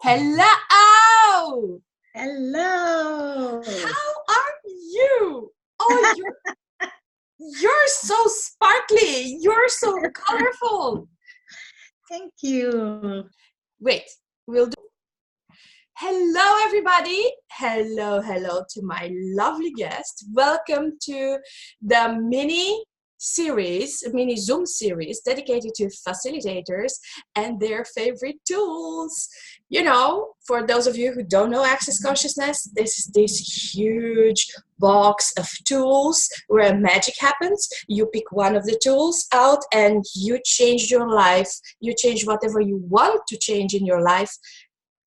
Hello! Hello! How are you? Oh, you're so sparkly. You're so colorful. Thank you. Wait, we'll do. Hello, everybody. Hello to my lovely guest. Welcome to the mini Zoom series dedicated to facilitators and their favorite tools. You know, for those of you who don't know Access Consciousness, this is this huge box of tools where magic happens. You pick one of the tools out and you change your life. You change whatever you want to change in your life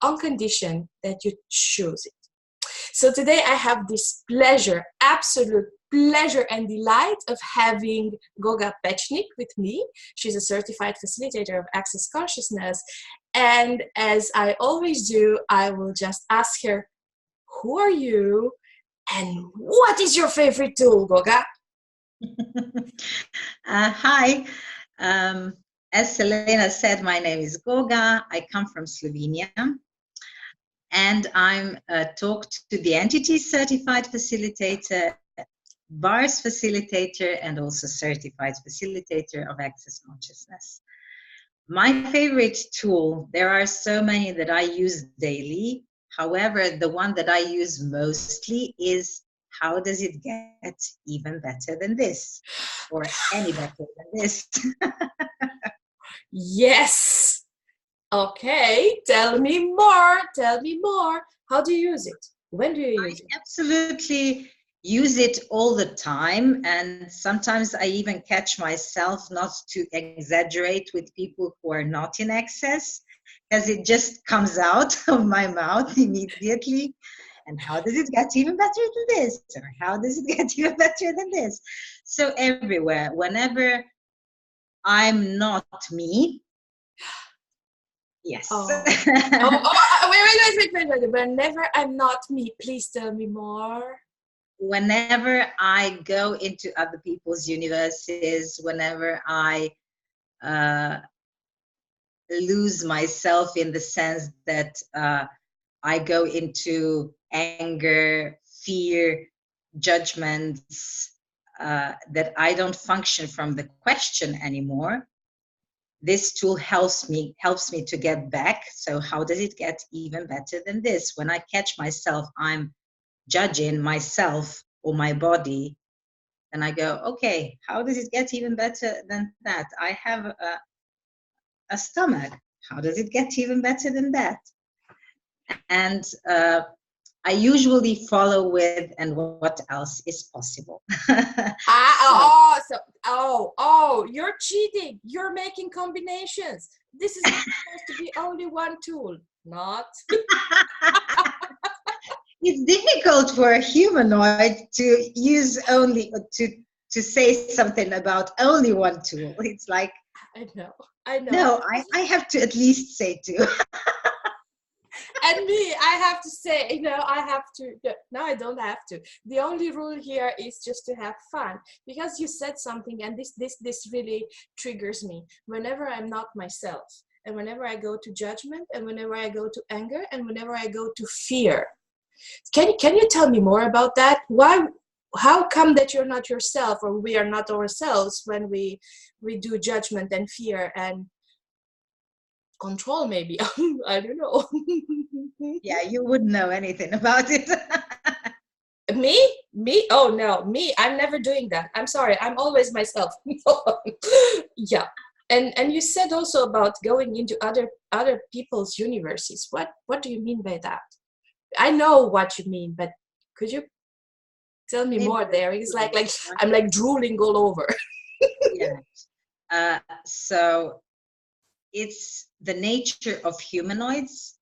on condition that you choose it. So today I have this pleasure, absolute pleasure and delight of having Goga Pečnik with me. She's a certified facilitator of Access Consciousness. And as I always do, I will just ask her, who are you and what is your favorite tool, Goga? Hi. As Selena said, my name is Goga. I come from Slovenia. And I'm talked to the entity certified facilitator, bars facilitator, and also certified facilitator of Access Consciousness. My favorite tool, there are so many that I use daily. However, the one that I use mostly is how does it get even better than this? Or any better than this? Yes. Okay, tell me more. Tell me more. How do you use it? When do you use it? I absolutely use it all the time, and sometimes I even catch myself not to exaggerate with people who are not in access, because it just comes out of my mouth immediately. And how does it get even better than this? Or how does it get even better than this? So everywhere, whenever I'm not me, yes. Wait. Whenever I'm not me, please tell me more. Whenever I go into other people's universes, whenever I lose myself in the sense that I go into anger, fear, judgments, that I don't function from the question anymore, this tool helps me to get back. So how does it get even better than this? When I catch myself, I'm judging myself or my body, and I go, okay, how does it get even better than that? I have a stomach. How does it get even better than that? And I usually follow with, and what else is possible? You're cheating. You're making combinations. This is supposed to be only one tool, not. It's difficult for a humanoid to use only, to say something about only one tool. It's like, I know. No, I have to at least say two. And me, I have to say, I have to. No, I don't have to. The only rule here is just to have fun, because you said something, and this really triggers me. Whenever I'm not myself, and whenever I go to judgment, and whenever I go to anger, and whenever I go to fear. Can you tell me more about that? Why? How come that you're not yourself, or we are not ourselves when we do judgment and fear and control, maybe? I don't know. Yeah, you wouldn't know anything about it. Me? Oh no, me. I'm never doing that. I'm sorry. I'm always myself. Yeah. And you said also about going into other people's universes. What do you mean by that? I know what you mean, but could you tell me more there? It's like I'm like drooling all over. Yeah. So it's the nature of humanoids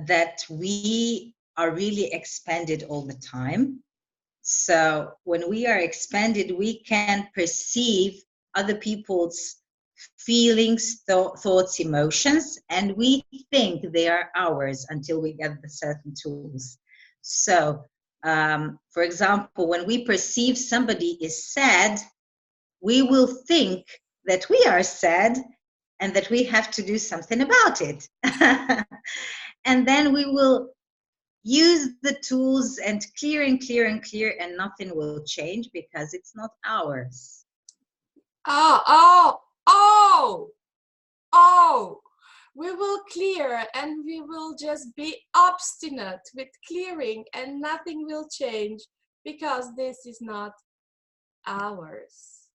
that we are really expanded all the time. So when we are expanded, we can perceive other people's feelings, thoughts, emotions, and we think they are ours until we get the certain tools. So, for example, when we perceive somebody is sad, we will think that we are sad, and that we have to do something about it. And then we will use the tools and clear and clear and clear, and nothing will change because it's not ours. Oh, we will clear and we will just be obstinate with clearing and nothing will change because this is not ours.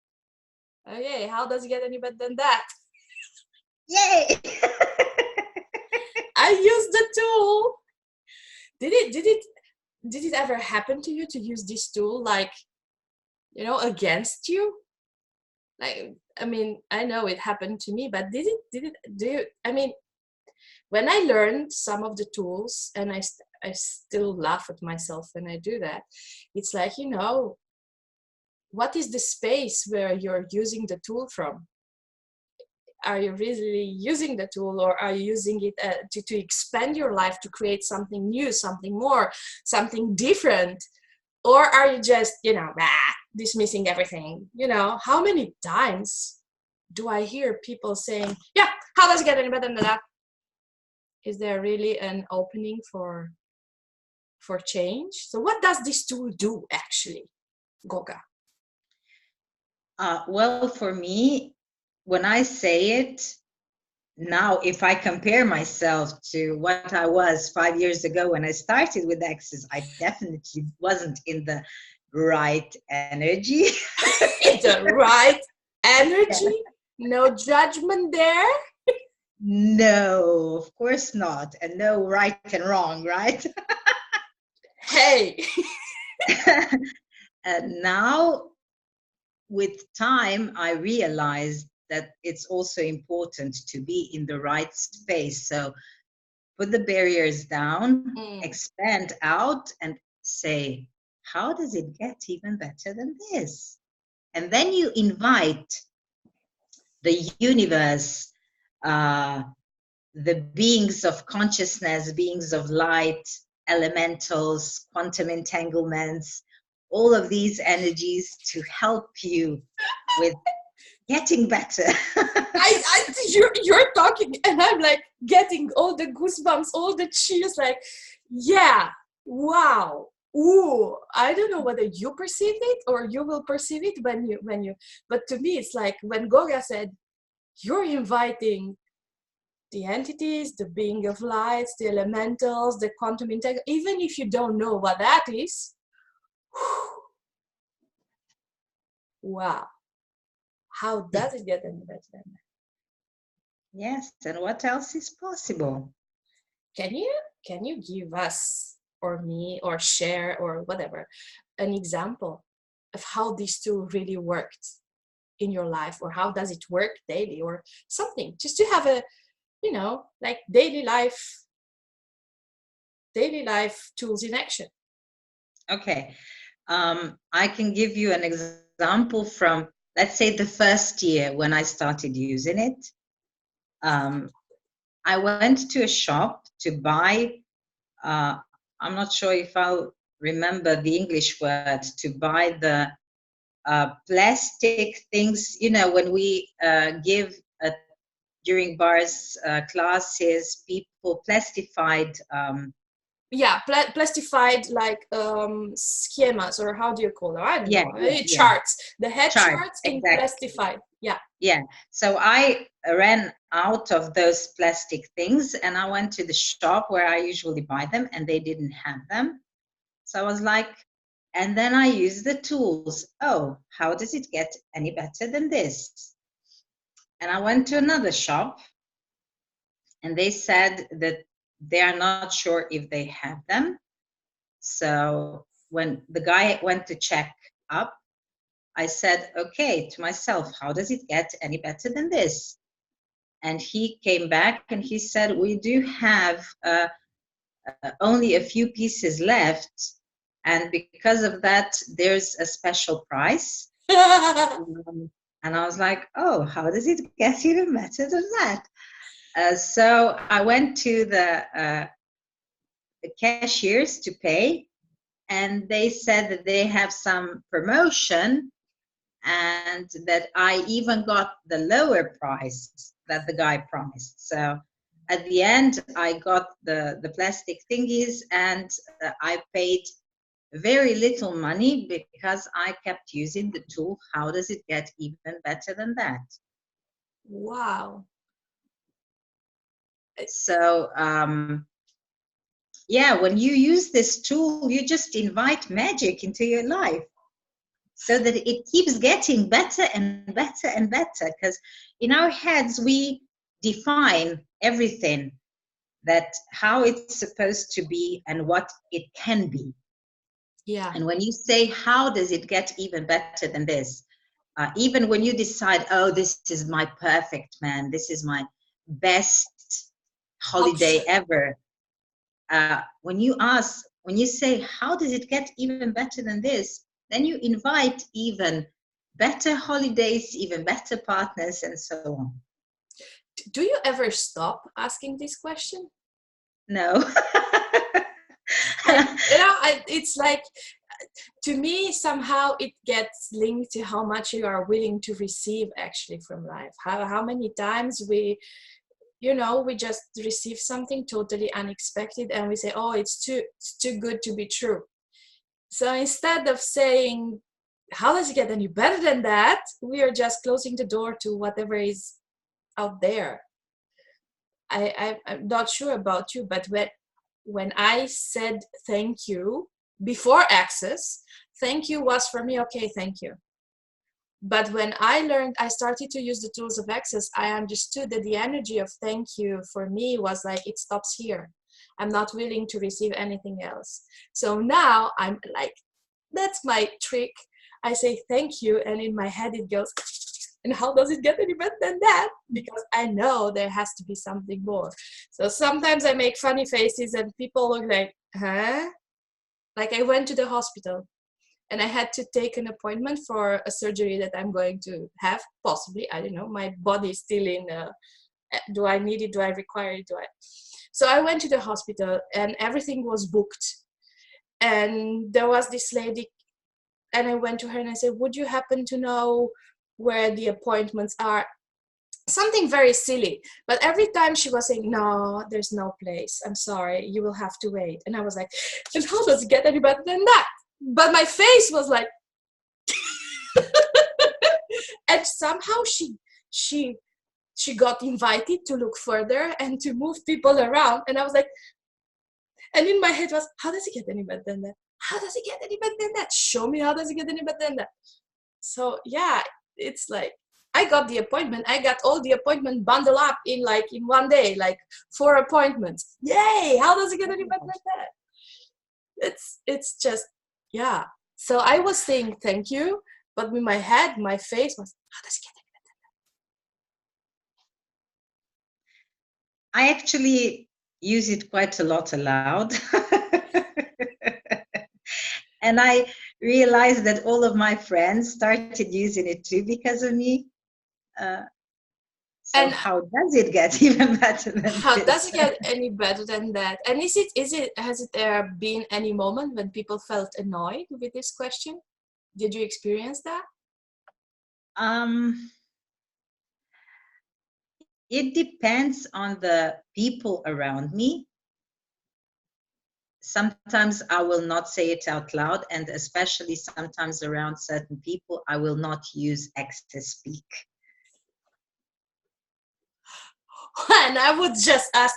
Okay, how does it get any better than that? Yay! I used the tool. Did it ever happen to you to use this tool, like, you know, against you? Like, I mean, I know it happened to me, but do you, I mean, when I learned some of the tools, and I still laugh at myself when I do that, it's like, you know, what is the space where you're using the tool from? Are you really using the tool, or are you using it to expand your life, to create something new, something more, something different? Or are you just, you know, dismissing everything? You know, how many times do I hear people saying, yeah, how does it get any better than that? Is there really an opening for change? So what does this tool do actually, Goga? Well, for me, when I say it now, if I compare myself to what I was 5 years ago when I started with Access, I definitely wasn't in the right energy. The right energy? No judgment there? No, of course not. And no right and wrong, right? Hey. And now, with time, I realized that it's also important to be in the right space. So put the barriers down, expand out, and say, how does it get even better than this? And then you invite the universe, the beings of consciousness, beings of light, elementals, quantum entanglements, all of these energies to help you with getting better. You're talking and I'm like getting all the goosebumps, all the chills, like, yeah, wow. Ooh, I don't know whether you perceive it or you will perceive it when you, but to me it's like when Goga said, you're inviting the entities, the being of lights, the elementals, the quantum integrity, even if you don't know what that is. Wow. How does it get any better than that? Yes, and what else is possible? Can you give us, or me, or share, or whatever, an example of how this tool really worked in your life, or how does it work daily, or something, just to have a, you know, like daily life tools in action? Okay, I can give you an example from, let's say, the first year when I started using it. I went to a shop to buy, I'm not sure if I'll remember the English word, to buy the plastic things, you know, when we give during bars classes, people plastified. Yeah, plastified, like schemas, or how do you call it? I don't know. Charts. The head charts in exactly. plastified. Yeah. Yeah. So I ran out of those plastic things and I went to the shop where I usually buy them and they didn't have them. So I was like, and then I used the tools. Oh, how does it get any better than this? And I went to another shop and they said that they are not sure if they have them. So when the guy went to check up, I said, okay, to myself, how does it get any better than this? And he came back and he said, we do have only a few pieces left. And because of that, there's a special price. And I was like, oh, how does it get even better than that? So I went to the cashiers to pay, and they said that they have some promotion and that I even got the lower price that the guy promised. So at the end, I got the plastic thingies, and I paid very little money because I kept using the tool. How does it get even better than that? Wow. So yeah, when you use this tool, you just invite magic into your life so that it keeps getting better and better and better. Because in our heads, we define everything, that how it's supposed to be and what it can be. Yeah. And when you say, how does it get even better than this? Even when you decide, oh, this is my perfect man, this is my best holiday ever. When you say, how does it get even better than this? Then you invite even better holidays, even better partners, and so on. Do you ever stop asking this question? No. It's like, to me, somehow it gets linked to how much you are willing to receive actually from life. How many times we just receive something totally unexpected and we say, oh, it's too good to be true. So instead of saying, how does it get any better than that, we are just closing the door to whatever is out there. I'm not sure about you, but when I said thank you before Access, thank you was for me, okay, thank you. But when I started to use the tools of Access, I understood that the energy of thank you for me was like, it stops here. I'm not willing to receive anything else. So now I'm like, that's my trick. I say thank you, and in my head it goes, and how does it get any better than that? Because I know there has to be something more. So sometimes I make funny faces and people look like, huh? Like I went to the hospital and I had to take an appointment for a surgery that I'm going to have, possibly. I don't know. My body is still in, do I need it? Do I require it? So I went to the hospital and everything was booked. And there was this lady, and I went to her and I said, would you happen to know where the appointments are? Something very silly. But every time she was saying, no, there's no place. I'm sorry, you will have to wait. And I was like, and how does it get any better than that? But my face was like, and somehow she got invited to look further and to move people around. And I was like, and in my head was, how does it get any better than that? How does it get any better than that? Show me how does it get any better than that? So yeah, it's like, I got the appointment. I got all the appointment bundled up in one day, like 4 appointments. Yay! How does it get any better than that? It's just, yeah. So I was saying thank you, but with my head, my face was, how does it get any better than that? I actually use it quite a lot aloud. And I realized that all of my friends started using it too because of me. So And how does it get even better than how this? does it get any better than that? And has there been any moment when people felt annoyed with this question? Did you experience that? It depends on the people around me. Sometimes I will not say it out loud, and especially sometimes around certain people, I will not use Access Speak. And I would just ask,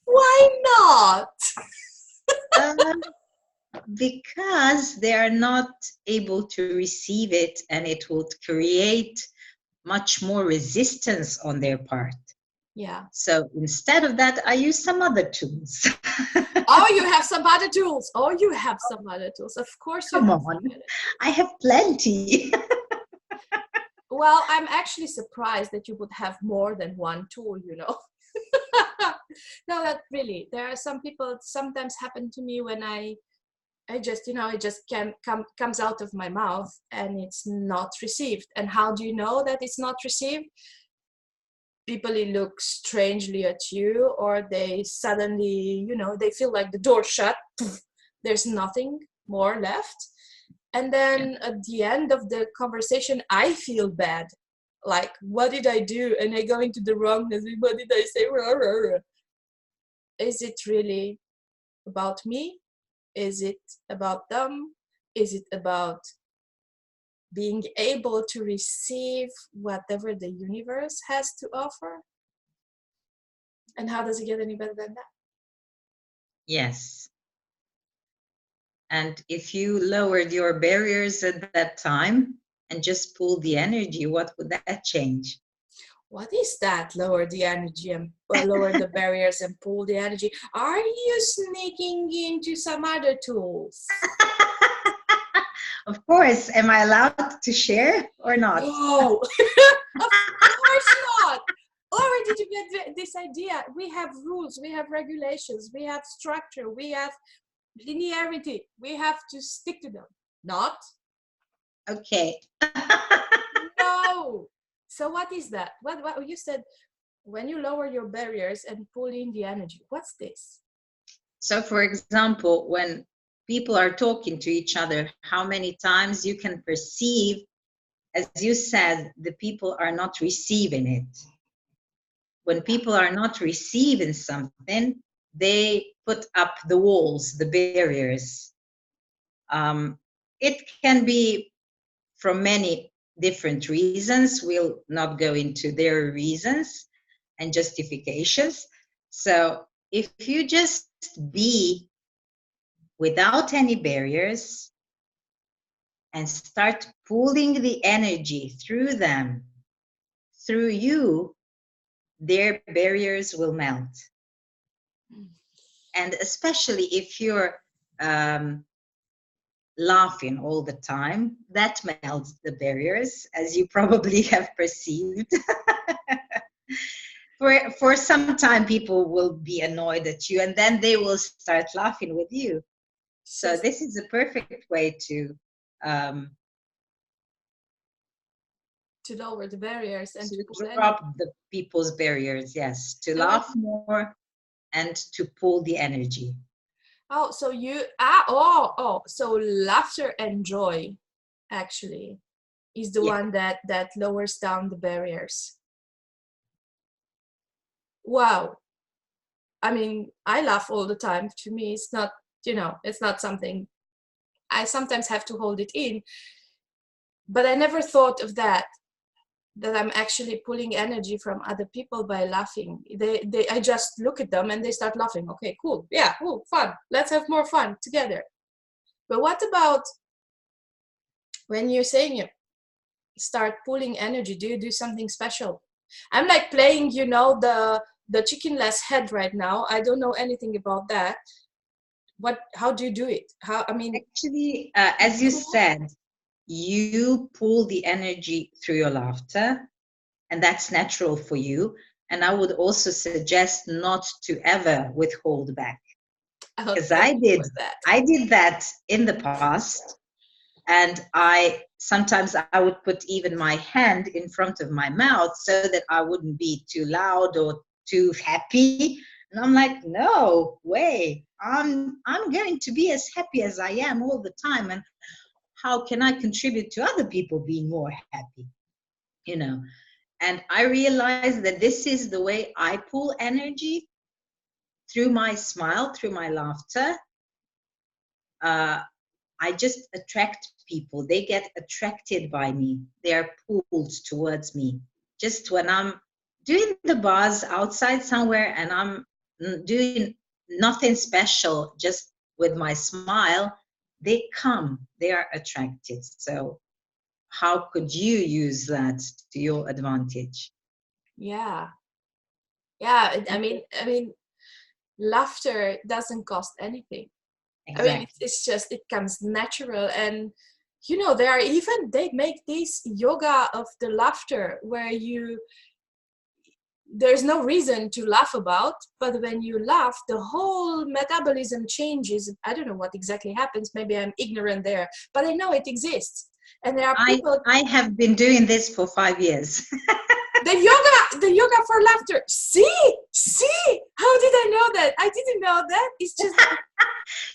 why not? Because they are not able to receive it, and it will create much more resistance on their part. Yeah. So instead of that, I use some other tools. Oh, you have some other tools. Oh, you have some other tools. Of course you Come have. on, I have plenty. Well, I'm actually surprised that you would have more than one tool, No, that really, there are some people, sometimes happen to me when I just, it just comes out of my mouth and it's not received. And how do you know that it's not received? People look strangely at you, or they suddenly, they feel like the door shut. There's nothing more left. And then at the end of the conversation, I feel bad Like, what did I do? And I go into the wrongness. What did I say? Is it really about me? Is it about them? Is it about being able to receive whatever the universe has to offer? And how does it get any better than that? Yes. And if you lowered your barriers at that time and just pulled the energy, what would that change? What is that? Lower the energy and lower the barriers and pull the energy. Are you sneaking into some other tools? Of course. Am I allowed to share or not? No, of course not. Where did you get this idea? We have rules, we have regulations, we have structure, we have linearity. We have to stick to them. Not? Okay. No. So what is that? What you said, when you lower your barriers and pull in the energy, what's this? So for example, when people are talking to each other, how many times you can perceive, as you said, the people are not receiving it. When people are not receiving something, they put up the walls, the barriers. It can be from many different reasons. We'll not go into their reasons and justifications. So if you just be without any barriers and start pulling the energy through them, through you, their barriers will melt. And especially if you're laughing all the time, that melts the barriers, as you probably have perceived. For some time, people will be annoyed at you, and then they will start laughing with you. So this is a perfect way to lower the barriers and to drop the people's barriers. Yes, to laugh more and to pull the energy. Oh, so so laughter and joy actually is the one that lowers down the barriers. Wow. I mean, I laugh all the time. To me, it's not, it's not something I sometimes have to hold it in. But I never thought of that I'm actually pulling energy from other people by laughing. I just look at them and they start laughing. Okay, cool. Yeah, cool, fun. Let's have more fun together. But what about when you're saying you start pulling energy? Do you do something special? I'm like playing, the chickenless head right now. I don't know anything about that. How do you do it? Actually, as you said, you pull the energy through your laughter, and that's natural for you. And I would also suggest not to ever withhold back, because I did that in the past. And sometimes I would put even my hand in front of my mouth so that I wouldn't be too loud or too happy. And I'm like, no way. I'm going to be as happy as I am all the time. And how can I contribute to other people being more happy? And I realized that this is the way I pull energy, through my smile, through my laughter. I just attract people. They get attracted by me. They are pulled towards me. Just when I'm doing the buzz outside somewhere and I'm doing nothing special, just with my smile, they come. They are attracted. So how could you use that to your advantage? Yeah. I mean, laughter doesn't cost anything. Exactly. I mean, it's just, it comes natural. And they make this yoga of the laughter where there's no reason to laugh about, but when you laugh, the whole metabolism changes. I don't know what exactly happens. Maybe I'm ignorant there, but I know it exists. And there are people. I have been doing this for 5 years. The yoga for laughter. See, how did I know that? I didn't know that. It's just.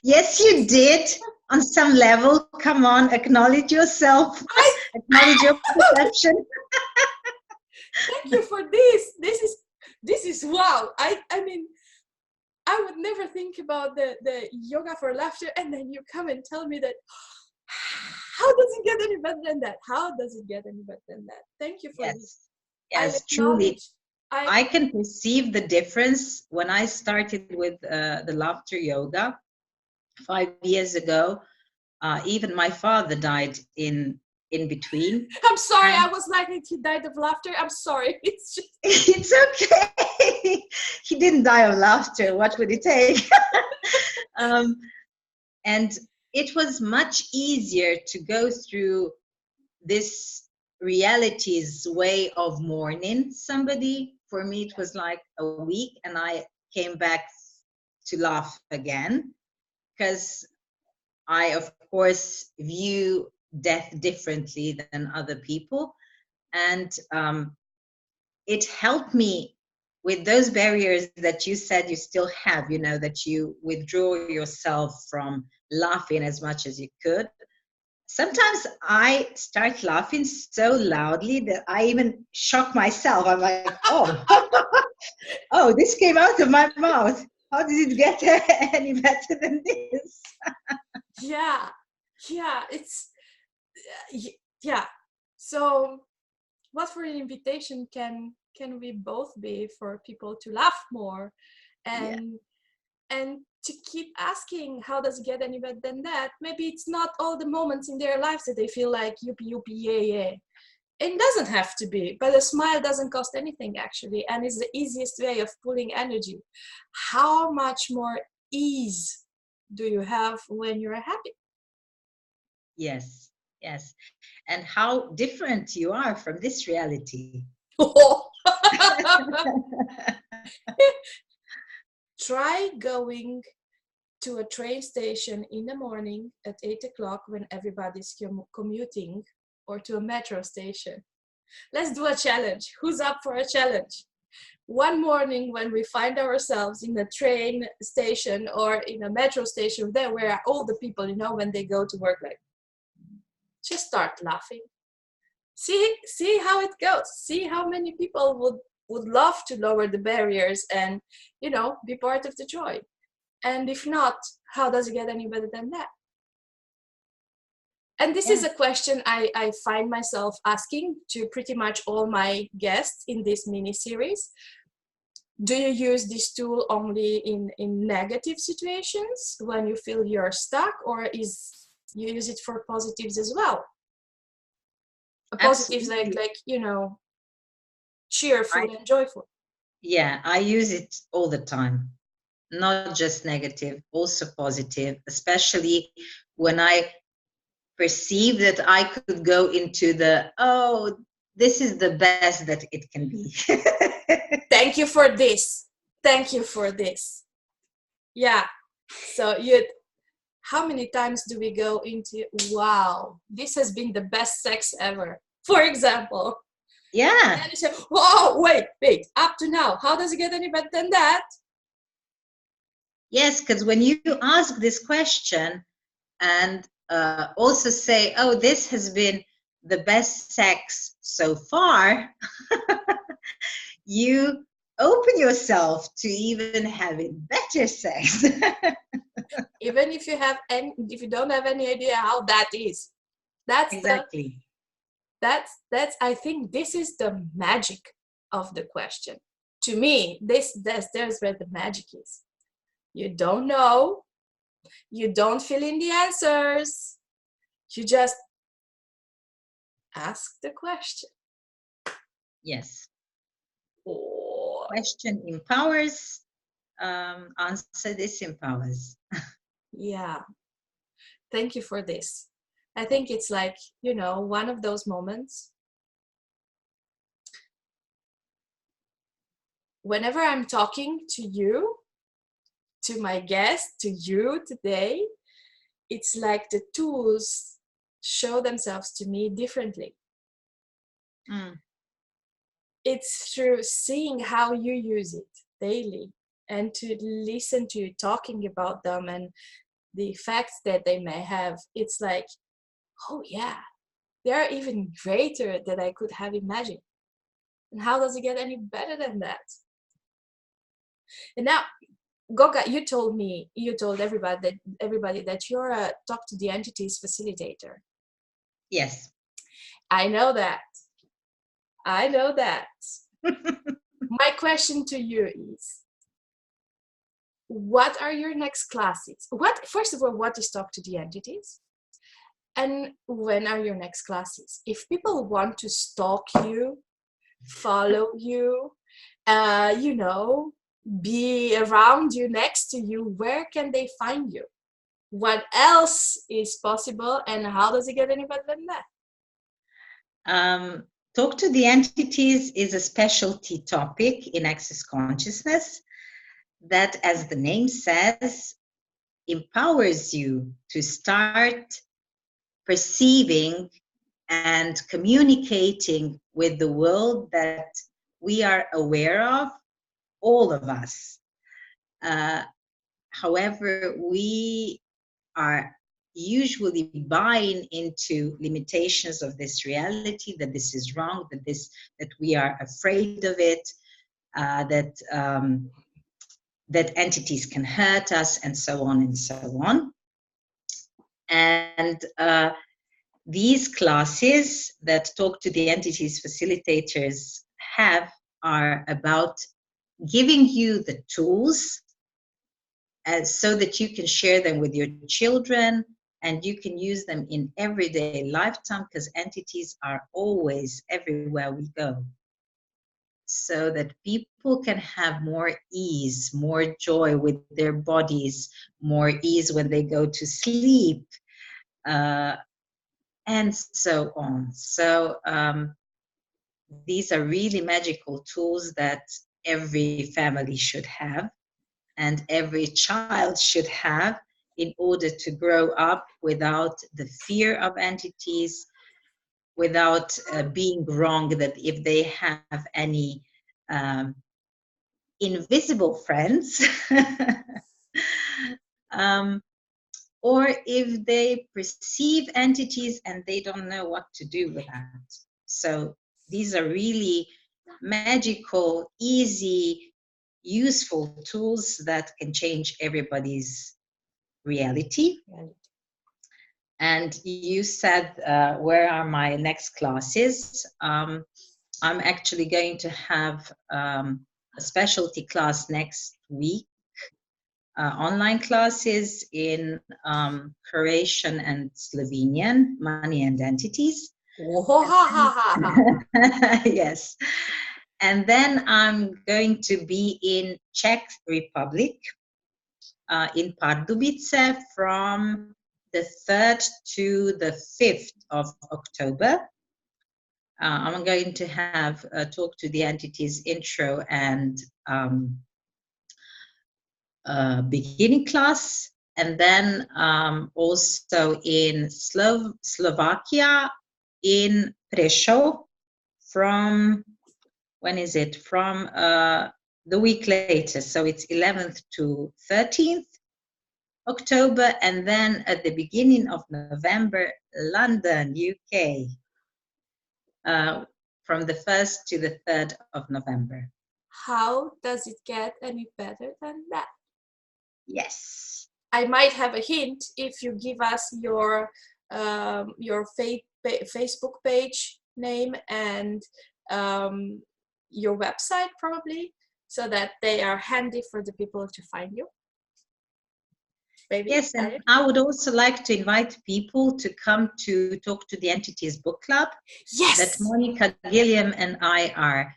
Yes, you did. On some level, come on, acknowledge yourself. Acknowledge your perception. Thank you for this. This is wow. I mean, I would never think about the yoga for laughter, and then you come and tell me that. How does it get any better than that? How does it get any better than that? Thank you for this. Yes, I yes, truly. acknowledge. I can perceive the difference when I started with the laughter yoga 5 years ago. Even my father died in between. I'm sorry. And I was like, he died of laughter. I'm sorry. It's just. it's okay. He didn't die of laughter. What would it take? um, and it was much easier to go through this reality's way of mourning somebody. For me, it was like a week, and I came back to laugh again, because I, of course, view death differently than other people. And it helped me with those barriers that you said you still have, that you withdraw yourself from laughing as much as you could. Sometimes I start laughing so loudly that I even shock myself. I'm like, oh, oh, this came out of my mouth. How did it get any better than this? Yeah, it's yeah. So, what for an invitation can we both be for people to laugh more, Yeah. and to keep asking, how does it get any better than that? Maybe it's not all the moments in their lives that they feel like yippee yippee yay yay. It doesn't have to be, but a smile doesn't cost anything actually, and it's the easiest way of pulling energy. How much more ease do you have when you're happy? Yes, yes. And how different you are from this reality. Try going to a train station in the morning at 8 o'clock when everybody's commuting, or to a metro station. Let's do a challenge. Who's up for a challenge? One morning when we find ourselves in a train station or in a metro station, there where all the people, when they go to work, like, just start laughing. See how it goes. See how many people would love to lower the barriers and, be part of the joy. And if not, how does it get any better than that? And this is a question I find myself asking to pretty much all my guests in this mini series. Do you use this tool only in negative situations when you feel you're stuck, or you use it for positives as well? Positives like cheerful and joyful. Yeah, I use it all the time. Not just negative, also positive, especially when I perceive that I could go into this is the best that it can be. Thank you for this. Thank you for this. Yeah. So how many times do we go into, wow, this has been the best sex ever, for example? Yeah. And then you say, whoa, wait, up to now, how does it get any better than that? Yes, because when you ask this question and also say, oh, this has been the best sex so far, you open yourself to even having better sex. Even if you don't have any idea how that is. That's exactly. That's I think this is the magic of the question. To me, there's where the magic is. You don't know, you don't fill in the answers, you just ask the question. Yes. Oh. Question empowers, answer disempowers. Yeah. Thank you for this. I think it's like, one of those moments. Whenever I'm talking to you, to my guest, to you today, it's like the tools show themselves to me differently. It's through seeing how you use it daily and to listen to you talking about them and the effects that they may have. It's like, oh yeah, they are even greater than I could have imagined. And how does it get any better than that? And now, Goga, you told everybody that you're a talk to the entities facilitator. Yes. I know that. My question to you is, what are your next classes? First of all, what is talk to the entities? And when are your next classes? If people want to stalk you, follow you, be around you, next to you, where can they find you? What else is possible, and how does it get any better than that? Talk to the entities is a specialty topic in Access Consciousness that, as the name says, empowers you to start perceiving and communicating with the world that we are aware of, all of us. However, we are usually buying into limitations of this reality, that this is wrong, that we are afraid of it, that entities can hurt us, and so on and so on. And these classes that talk to the entities facilitators have are about giving you the tools so that you can share them with your children, and you can use them in everyday lifetime, because entities are always everywhere we go. So that people can have more ease, more joy with their bodies, more ease when they go to sleep, and so on. So these are really magical tools that every family should have, and every child should have, in order to grow up without the fear of entities, without being wrong that if they have any invisible friends, or if they perceive entities and they don't know what to do with that. So these are really magical, easy, useful tools that can change everybody's reality. And you said, where are my next classes? I'm actually going to have a specialty class next week, online classes in Croatian and Slovenian, money and entities. Yes. And then I'm going to be in Czech Republic, in Pardubice, from the 3rd to the 5th of October. I'm going to have a talk to the entities intro and beginning class, and then also in Slovakia, in Prešov, from, when is it? From the week later, so it's 11th to 13th October, and then at the beginning of November, London, UK, from the 1st to the 3rd of November. How does it get any better than that? Yes. I might have a hint if you give us your Facebook page name and your website, probably, so that they are handy for the people to find you. Maybe. Yes, and I would also like to invite people to come to Talk to the Entities book club. Yes. That Monica Gilliam and I are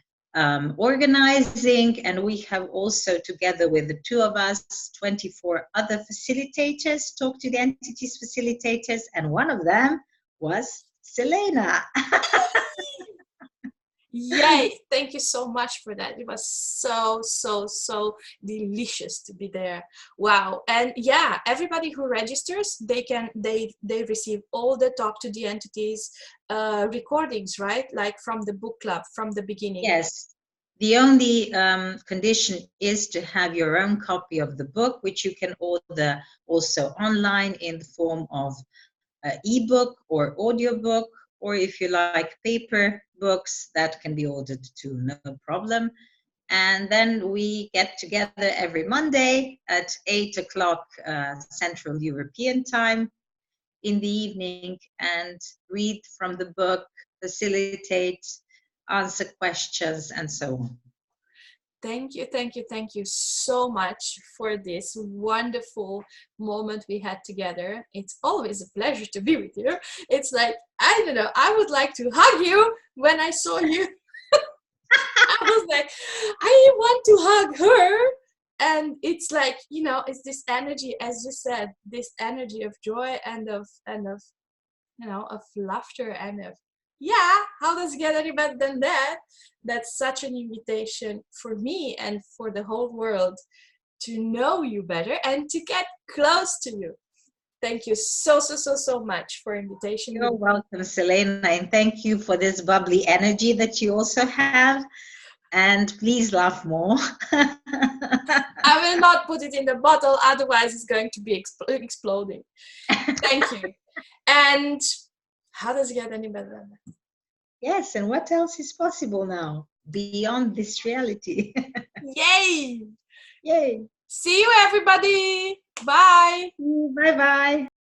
organizing, and we have also, together with the two of us, 24 other facilitators, Talk to the Entities facilitators, and one of them was Selena. Yay! Thank you so much for that. It was so delicious to be there. Wow. And yeah, everybody who registers, they receive all the Talk to the Entities recordings, right? Like from the book club, from the beginning. Yes. The only condition is to have your own copy of the book, which you can order also online in the form of ebook or audiobook, or if you like paper books that can be ordered too, no problem. And then we get together every Monday at 8 o'clock Central European time in the evening and read from the book, facilitate, answer questions, and so on. Thank you, thank you, thank you so much for this wonderful moment we had together. It's always a pleasure to be with you. It's like, I don't know, I would like to hug you when I saw you. I was like, I want to hug her. And it's like, you know, it's this energy, as you said, this energy of joy and of you know, of laughter and of, yeah, how does it get any better than that? That's such an invitation for me and for the whole world to know you better and to get close to you. Thank you so much for invitation. You're welcome, Selena, and thank you for this bubbly energy that you also have. And please laugh more. I will not put it in the bottle, otherwise it's going to be exploding. Thank you. And how does it get any better than that? Yes, and what else is possible now beyond this reality? Yay! Yay! See you, everybody. Bye. Bye-bye.